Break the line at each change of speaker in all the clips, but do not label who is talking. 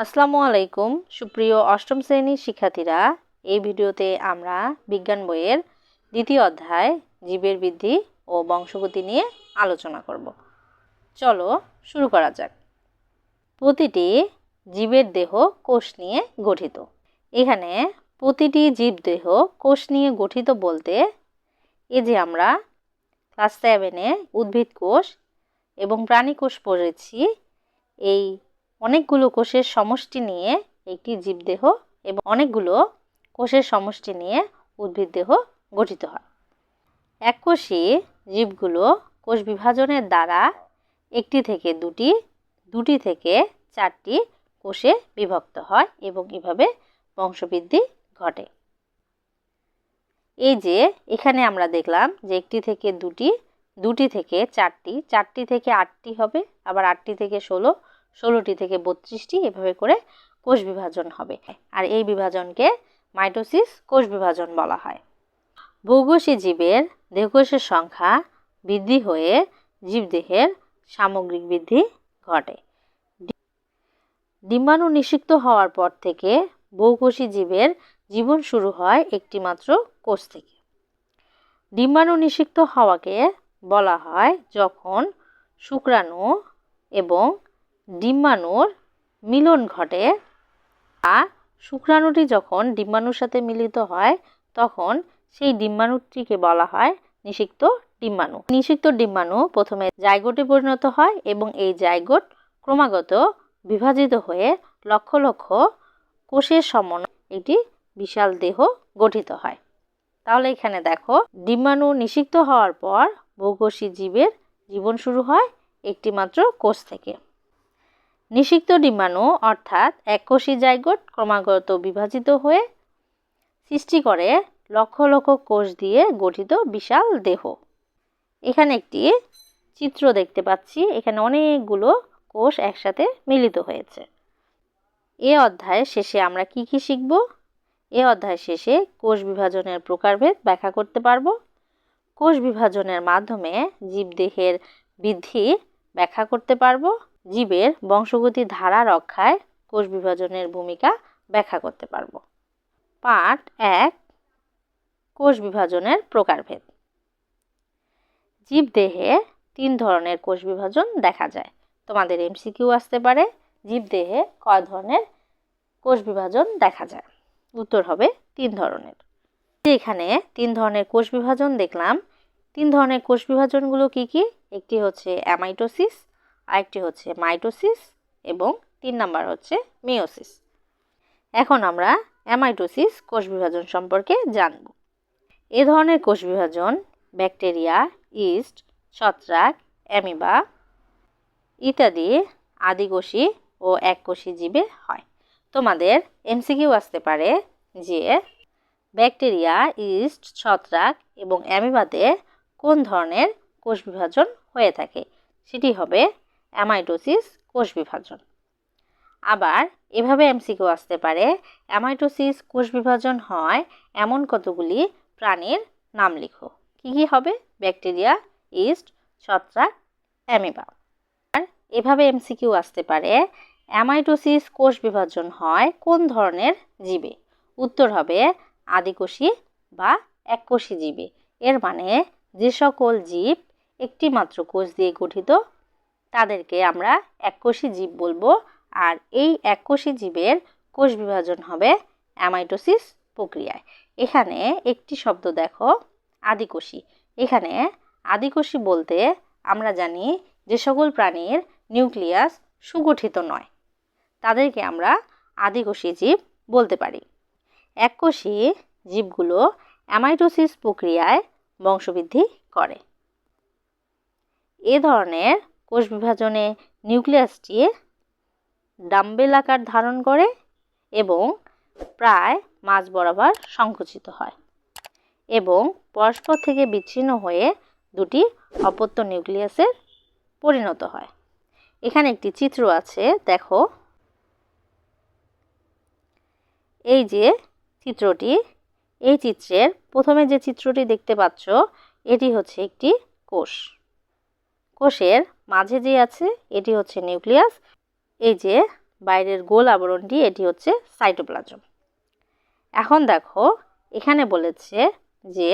আসসালামু আলাইকুম সুপ্রিয় অষ্টম শ্রেণীর শিক্ষার্থীরা, এই ভিডিওতে আমরা বিজ্ঞান বইয়ের দ্বিতীয় অধ্যায় জীবের বৃদ্ধি ও বংশগতি নিয়ে আলোচনা করব। চলো শুরু করা যাক। প্রতিটি জীবের দেহ কোষ নিয়ে গঠিত। এখানে প্রতিটি জীব দেহ কোষ নিয়ে গঠিত বলতে এই যে আমরা ক্লাস 7-এ উদ্ভিদ কোষ এবং প্রাণী কোষ পড়েছি, এই অনেকগুলো কোষের সমষ্টি নিয়ে একটি জীবদেহ এবং অনেকগুলো কোষের সমষ্টি নিয়ে উদ্ভিদ দেহ গঠিত হয়। এককোষী জীবগুলো কোষ বিভাজনের দ্বারা একটি থেকে দুটি, দুটি থেকে চারটি কোষে বিভক্ত হয় এবং এভাবে বংশবৃদ্ধি ঘটে। এই যে এখানে আমরা দেখলাম যে একটি থেকে দুটি, দুটি থেকে চারটি, চারটি থেকে আটটি হবে, আবার আটটি থেকে 16, 16টি থেকে 32টি, এভাবে করে কোষ বিভাজন হবে। আর এই বিভাজনকে মাইটোসিস কোষ বিভাজন বলা হয়। বহুকোষী জীবের দেহকোষের সংখ্যা বৃদ্ধি হয়ে জীবদেহের সামগ্রিক বৃদ্ধি ঘটে। ডিম্বাণু নিষিক্ত হওয়ার পর থেকে বহুকোষী জীবের জীবন শুরু হয় একটিমাত্র কোষ থেকে। ডিম্বাণু নিষিক্ত হওয়াকে বলা হয় যখন শুক্রাণু এবং ডিম্বাণুর মিলন ঘটে। আর শুক্রাণুটি যখন ডিম্বাণুর সাথে মিলিত হয় তখন সেই ডিম্বাণুটিকে বলা হয় নিষিক্ত ডিম্বাণু। নিষিক্ত ডিম্বাণু প্রথমে জাইগোটে পরিণত হয় এবং এই জাইগোট ক্রমাগত বিভাজিত হয়ে লক্ষ লক্ষ কোষের সমন্বয়ে একটি বিশাল দেহ গঠিত হয়। তাহলে এখানে দেখো, ডিম্বাণু নিষিক্ত হওয়ার পর বহুকোষী জীবের জীবন শুরু হয় একটিমাত্র কোষ থেকে। নিষিক্ত ডিম্বাণু অর্থাৎ এককোষী জাইগোট ক্রমাগত বিভাজিত হয়ে সৃষ্টি করে লক্ষ লক্ষ কোষ দিয়ে গঠিত বিশাল দেহ। এখানে একটি চিত্র দেখতে পাচ্ছি, এখানে অনেকগুলো কোষ একসাথে মিলিত হয়েছে। এই অধ্যায়ের শেষে আমরা কি কি শিখব? এই অধ্যায় শেষে কোষ বিভাজনের প্রকারভেদ ব্যাখ্যা করতে পারব। কোষ বিভাজনের মাধ্যমে জীবদেহের বৃদ্ধি ব্যাখ্যা করতে পারব। জীবের বংশগতি ধারা রক্ষায় কোষ বিভাজনের ভূমিকা ব্যাখ্যা করতে পারব। পার্ট 1, কোষ বিভাজনের প্রকারভেদ। জীবদেহে 3 ধরনের কোষ বিভাজন দেখা যায়। তোমাদের এমসিকিউ আসতে পারে, জীবদেহে কয় ধরনের কোষ বিভাজন দেখা যায়? উত্তর হবে 3 ধরনের। এখানে 3 ধরনের কোষ বিভাজন দেখলাম। 3 ধরনের কোষ বিভাজনগুলো কি কি? একটি হচ্ছে অ্যামাইটোসিস, আরেকটি হচ্ছে মাইটোসিস এবং 3 নাম্বার হচ্ছে মিওসিস। এখন আমরা অ্যামাইটোসিস কোষ বিভাজন সম্পর্কে জানব। এ ধরনের কোষ বিভাজন ব্যাকটেরিয়া, ইস্ট, ছত্রাক, অ্যামিবা ইত্যাদি আদিকোষী ও এককোষী জীবে হয়। তোমাদের এমসিকিউ আসতে পারে যে ব্যাকটেরিয়া, ইস্ট, ছত্রাক এবং অ্যামিবাতে কোন ধরনের কোষ বিভাজন হয়ে থাকে? সেটি হবে অ্যামাইটোসিস কোষ বিভাজন। আবার এভাবে এমসিকিউ আসতে পারে, অ্যামাইটোসিস কোষ বিভাজন হয় এমন কতগুলি প্রাণীর নাম লিখো। কি কি হবে? ব্যাকটেরিয়া, ইস্ট, ছত্রাক, অ্যামিবা। আর এভাবে এমসিকিউ আসতে পারে, অ্যামাইটোসিস কোষ বিভাজন হয় কোন ধরনের জীবে? উত্তর হবে আদিকোষী বা এককোষী জীবে। এর মানে যে সকল জীব একটি মাত্র কোষ দিয়ে গঠিত তাদেরকে আমরা এককোষী জীব বলবো। আর এই এককোষী জীবের কোষ বিভাজন হবে অ্যামাইটোসিস প্রক্রিয়ায়। এখানে একটি শব্দ দেখো, আদিকোষী। এখানে আদিকোষী বলতে আমরা জানি যে সকল প্রাণীর নিউক্লিয়াস সুগঠিত নয় তাদেরকে আমরা আদিকোষী জীব বলতে পারি। এককোষী জীবগুলো অ্যামাইটোসিস প্রক্রিয়ায় বংশবৃদ্ধি করে। এ ধরনের কোষ বিভাজনে নিউক্লিয়াসটি ডাম্বেল আকার ধারণ করে এবং প্রায় মাঝ বরাবর সংকুচিত হয় এবং পরস্পর থেকে বিচ্ছিন্ন হয়ে দুটি অপত্য নিউক্লিয়াসে পরিণত হয়। এখানে একটি চিত্র আছে, দেখো। এই যে চিত্রটি, এই চিত্রের প্রথমে যে চিত্রটি দেখতে পাচ্ছ এটি হচ্ছে একটি কোষ। কোষের মাঝে যে আছে এটি হচ্ছে নিউক্লিয়াস। এই যে বাইরের গোল আবরণটি এটি হচ্ছে সাইটোপ্লাজম। এখন দেখো এখানে বলেছে যে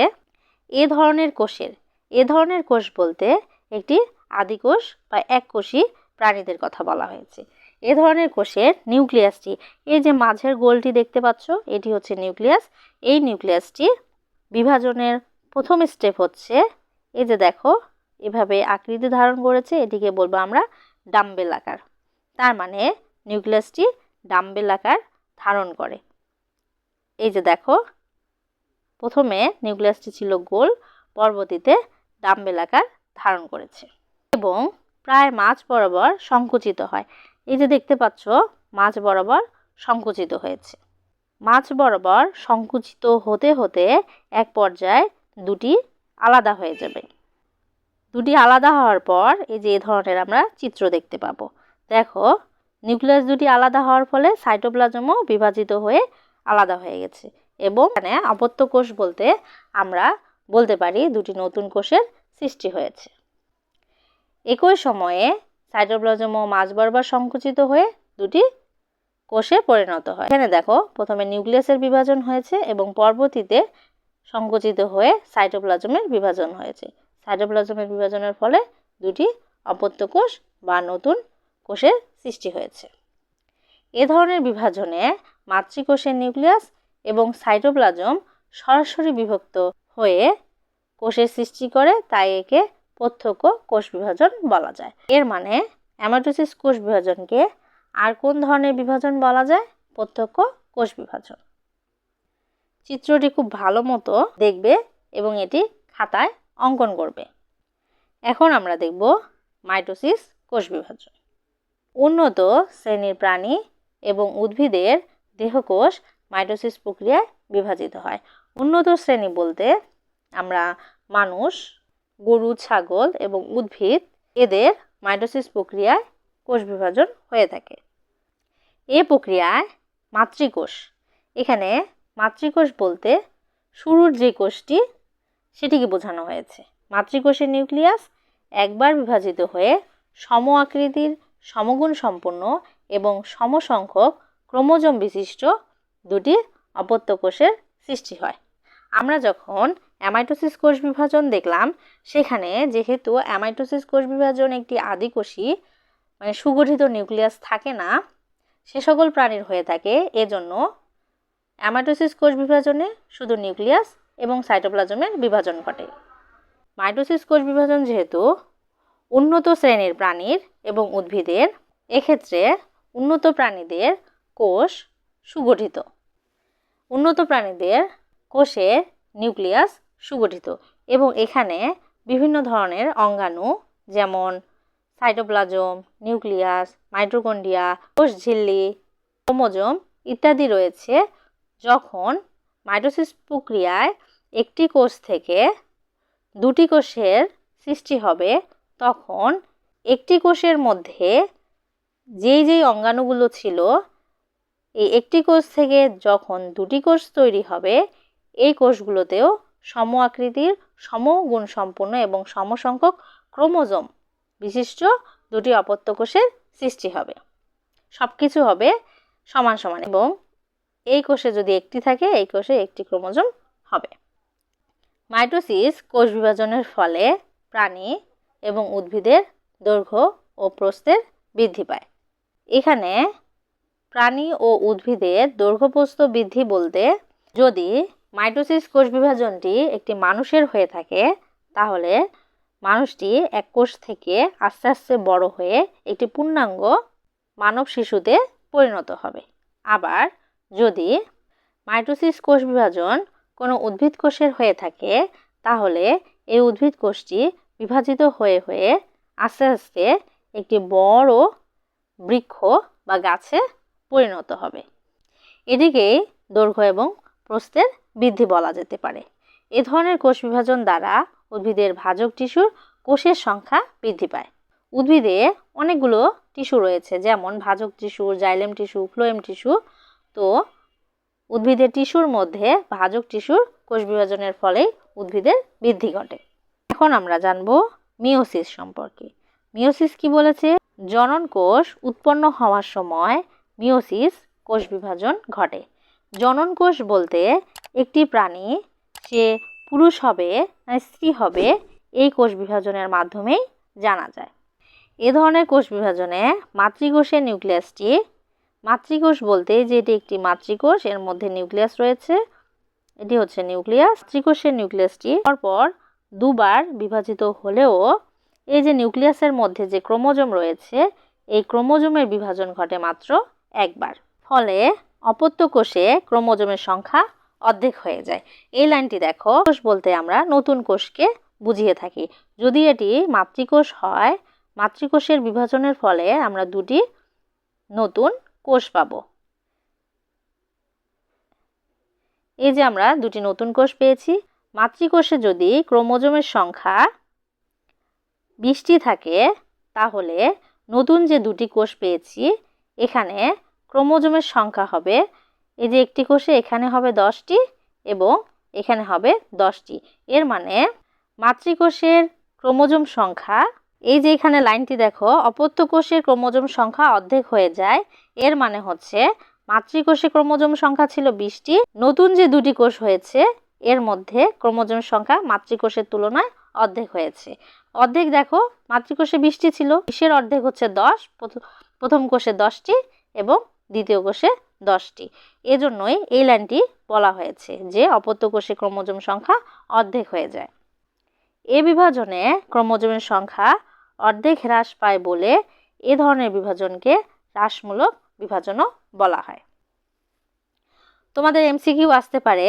এ ধরনের কোষ বলতে একটি আদিকোষ বা এককোষী প্রাণীদের কথা বলা হয়েছে। এ ধরনের কোষের নিউক্লিয়াসটি, এই যে মাঝের গোলটি দেখতে পাচ্ছ, এটি হচ্ছে নিউক্লিয়াস। এই নিউক্লিয়াসটি বিভাজনের প্রথম স্টেপ হচ্ছে, এই যে দেখো এভাবে আকৃতি ধারণ করেছে, এটিকে বলবো আমরা ডাম্বেল আকার। তার মানে নিউক্লিয়াসটি ডাম্বেল আকার ধারণ করে। এই যে দেখো প্রথমে নিউক্লিয়াসটি ছিল গোল, পরবর্তীতে ডাম্বেল আকার ধারণ করেছে এবং প্রায় মাঝ বরাবর সংকুচিত হয়। এই যে দেখতে পাচ্ছ মাঝ বরাবর সংকুচিত হয়েছে। মাঝ বরাবর সংকুচিত হতে হতে এক পর্যায়ে দুটি আলাদা হয়ে যাবে। দুটি আলাদা হওয়ার পর এই যে এই ধরনের আমরা চিত্র দেখতে পাবো। দেখো নিউক্লিয়াস দুটি আলাদা হওয়ার ফলে সাইটোপ্লাজমও বিভাজিত হয়ে আলাদা হয়ে গেছে এবং এখানে অপত্য কোষ বলতে আমরা বলতে পারি দুটি নতুন কোষের সৃষ্টি হয়েছে। একই সময়ে সাইটোপ্লাজমও মাঝ বরাবর সংকুচিত হয়ে দুটি কোষে পরিণত হয়। এখানে দেখো প্রথমে নিউক্লিয়াসের বিভাজন হয়েছে এবং পরবর্তীতে সংকুচিত হয়ে সাইটোপ্লাজমের বিভাজন হয়েছে। সাইটোপ্লাজমের বিভাজনের ফলে দুটি অপত্য কোষ বা নতুন কোষের সৃষ্টি হয়েছে। এ ধরনের বিভাজনে মাতৃকোষের নিউক্লিয়াস এবং সাইটোপ্লাজম সরাসরি বিভক্ত হয়ে কোষের সৃষ্টি করে, তাই একে প্রত্যক্ষ কোষ বিভাজন বলা যায়। এর মানে অ্যামাটোসিস কোষ বিভাজনকে আর কোন ধরনের বিভাজন বলা যায়? প্রত্যক্ষ কোষ বিভাজন। চিত্রটি খুব ভালো মতো দেখবে এবং এটি খাতায় অঙ্কন করবে। এখন আমরা দেখব মাইটোসিস কোষ বিভাজন। উন্নত শ্রেণীর প্রাণী এবং উদ্ভিদের দেহকোষ মাইটোসিস প্রক্রিয়ায় বিভাজিত হয়। উন্নত শ্রেণী বলতে আমরা মানুষ, গরু, ছাগল এবং উদ্ভিদ, এদের মাইটোসিস প্রক্রিয়ায় কোষ বিভাজন হয়ে থাকে। এই প্রক্রিয়ায় মাতৃকোষ, এখানে মাতৃকোষ বলতে শুরুর যে কোষটি সেটিকে বোঝানো হয়েছে। মাতৃকোষের নিউক্লিয়াস একবার বিভাজিত হয়ে সম আকৃতির, সমগুণ সম্পন্ন এবং সমসংখ্যক ক্রোমোজোম বিশিষ্ট দুটি অপত্য কোষের সৃষ্টি হয়। আমরা যখন অ্যামাইটোসিস কোষ বিভাজন দেখলাম, সেখানে যেহেতু অ্যামাইটোসিস কোষ বিভাজন একটি আদিকোষী মানে সুগঠিত নিউক্লিয়াস থাকে না, সে সকল প্রাণীর হয়ে থাকে, এজন্য অ্যামাইটোসিস কোষ বিভাজনে শুধু নিউক্লিয়াস এবং সাইটোপ্লাজমের বিভাজন ঘটে। মাইটোসিস কোষ বিভাজন যেহেতু উন্নত শ্রেণীর প্রাণীর এবং উদ্ভিদের, এক্ষেত্রে উন্নত প্রাণীদের কোষ সুগঠিত। উন্নত প্রাণীদের কোষের নিউক্লিয়াস সুগঠিত এবং এখানে বিভিন্ন ধরনের অঙ্গাণু যেমন সাইটোপ্লাজম, নিউক্লিয়াস, মাইটোকন্ড্রিয়া, কোষ ঝিল্লি, ক্রোমোজোম ইত্যাদি রয়েছে। যখন মাইটোসিস প্রক্রিয়ায় একটি কোষ থেকে দুটি কোষের সৃষ্টি হবে, তখন একটি কোষের মধ্যে যেই অঙ্গাণুগুলো ছিল, এই একটি কোষ থেকে যখন দুটি কোষ তৈরি হবে, এই কোষগুলোতেও সম আকৃতির, সমগুণ সম্পন্ন এবং সমসংখ্যক ক্রোমোজোম বিশিষ্ট দুটি অপত্য কোষের সৃষ্টি হবে। সব কিছু হবে সমান সমান এবং এই কোষে যদি একটি থাকে, এই কোষে একটি ক্রোমোজোম হবে। মাইটোসিস কোষ বিভাজনের ফলে প্রাণী এবং উদ্ভিদের দৈর্ঘ্য ও প্রস্থের বৃদ্ধি পায়। এখানে প্রাণী ও উদ্ভিদের দৈর্ঘ্য-প্রস্থ বৃদ্ধি বলতে, যদি মাইটোসিস কোষ বিভাজনটি একটি মানুষের হয়ে থাকে, তাহলে মানুষটি এক কোষ থেকে আস্তে আস্তে বড় হয়ে একটি পূর্ণাঙ্গ মানব শিশুতে পরিণত হবে। আবার যদি মাইটোসিস কোষ বিভাজন কোনো উদ্ভিদ কোষের হয়ে থাকে, তাহলে এই উদ্ভিদ কোষটি বিভাজিত হয়ে হয়ে আস্তে আস্তে একটি বড় বৃক্ষ বা গাছে পরিণত হবে। এদিকেই দৈর্ঘ্য এবং প্রস্থের বৃদ্ধি বলা যেতে পারে। এ ধরনের কোষ বিভাজন দ্বারা উদ্ভিদের ভাজক টিস্যুর কোষের সংখ্যা বৃদ্ধি পায়। উদ্ভিদে অনেকগুলো টিস্যু রয়েছে, যেমন ভাজক tissue, xylem tissue, phloem tissue. তো উদ্ভিদের টিস্যুর মধ্যে ভাজক টিস্যুর কোষ বিভাজনের ফলে উদ্ভিদের বৃদ্ধি ঘটে। এখন আমরা জানব মিওসিস সম্পর্কে। মিওসিস কি বলেছে? জনন কোষ উৎপন্ন হওয়ার সময় মিওসিস কোষ বিভাজন ঘটে। জনন কোষ বলতে একটি প্রাণী সে পুরুষ হবে না স্ত্রী হবে এই কোষ বিভাজনের মাধ্যমেই জানা যায়। এ ধরনের কোষ বিভাজনে মাতৃকোষের নিউক্লিয়াসটি, মাতৃকোষ বলতে যে এটি একটি মাতৃকোষ, এর মধ্যে নিউক্লিয়াস রয়েছে, এটি হচ্ছে নিউক্লিয়াস। মাতৃকোষের নিউক্লিয়াসটি পরপর দুবার বিভাজিত হলেও এই যে নিউক্লিয়াসের মধ্যে যে ক্রোমোজোম রয়েছে এই ক্রোমোজোমের বিভাজন ঘটে মাত্র একবার। ফলে অপত্য কোষে ক্রোমোজোমের সংখ্যা অর্ধেক হয়ে যায়। এই লাইনটি দেখো, কোষ বলতে আমরা নতুন কোষকে বুঝিয়ে থাকি। যদি এটি মাতৃকোষ হয়, মাতৃকোষের বিভাজনের ফলে আমরা দুটি নতুন কোষ পাবো। এই যে আমরা দুটি নতুন কোষ পেয়েছি। মাতৃকোষে যদি ক্রোমোজোমের সংখ্যা 20টি থাকে তাহলে নতুন যে দুটি কোষ পেয়েছি এখানে ক্রোমোজোমের সংখ্যা হবে, এই যে একটি কোষে এখানে হবে 10টি এবং এখানে হবে 10টি। এর মানে মাতৃকোষের ক্রোমোজোম সংখ্যা, এই যে এখানে লাইনটি দেখো, অপত্য কোষের ক্রোমোজোম সংখ্যা অর্ধেক হয়ে যায়। এর মানে হচ্ছে মাতৃকোষে ক্রোমোজোম সংখ্যা ছিল 20টি, নতুন যে দুটি কোষ হয়েছে এর মধ্যে ক্রোমোজোম সংখ্যা মাতৃকোষের তুলনায় অর্ধেক হয়েছে। অর্ধেক দেখো, মাতৃকোষে 20টি ছিল, 20-এর অর্ধেক হচ্ছে 10, প্রথম কোষে 10টি এবং দ্বিতীয় কোষে 10টি। এজন্যই এই লাইনটি বলা হয়েছে যে অপত্য কোষে ক্রোমোজোম সংখ্যা অর্ধেক হয়ে যায়। এ বিভাজনে ক্রোমোজোমের সংখ্যা অর্ধেক হ্রাস পায় বলে এ ধরনের বিভাজনকে হ্রাসমূলক বিভাজনও বলা হয়। তোমাদের এমসিকিউ আসতে পারে,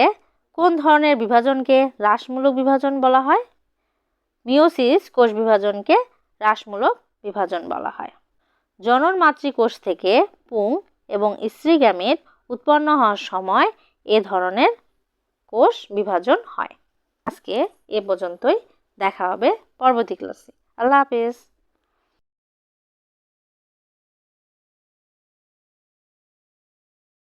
কোন ধরনের বিভাজনকে হ্রাসমূলক বিভাজন বলা হয়? মিওসিস কোষ বিভাজনকে হ্রাসমূলক বিভাজন বলা হয়। জনন মাতৃকোষ থেকে পুং এবং স্ত্রী গ্যামেট উৎপন্ন হওয়ার সময় এ ধরনের কোষ বিভাজন হয়। আজকে এ পর্যন্তই, দেখা হবে পরবর্তী ক্লাসে। আল্লাহ হাফেজ।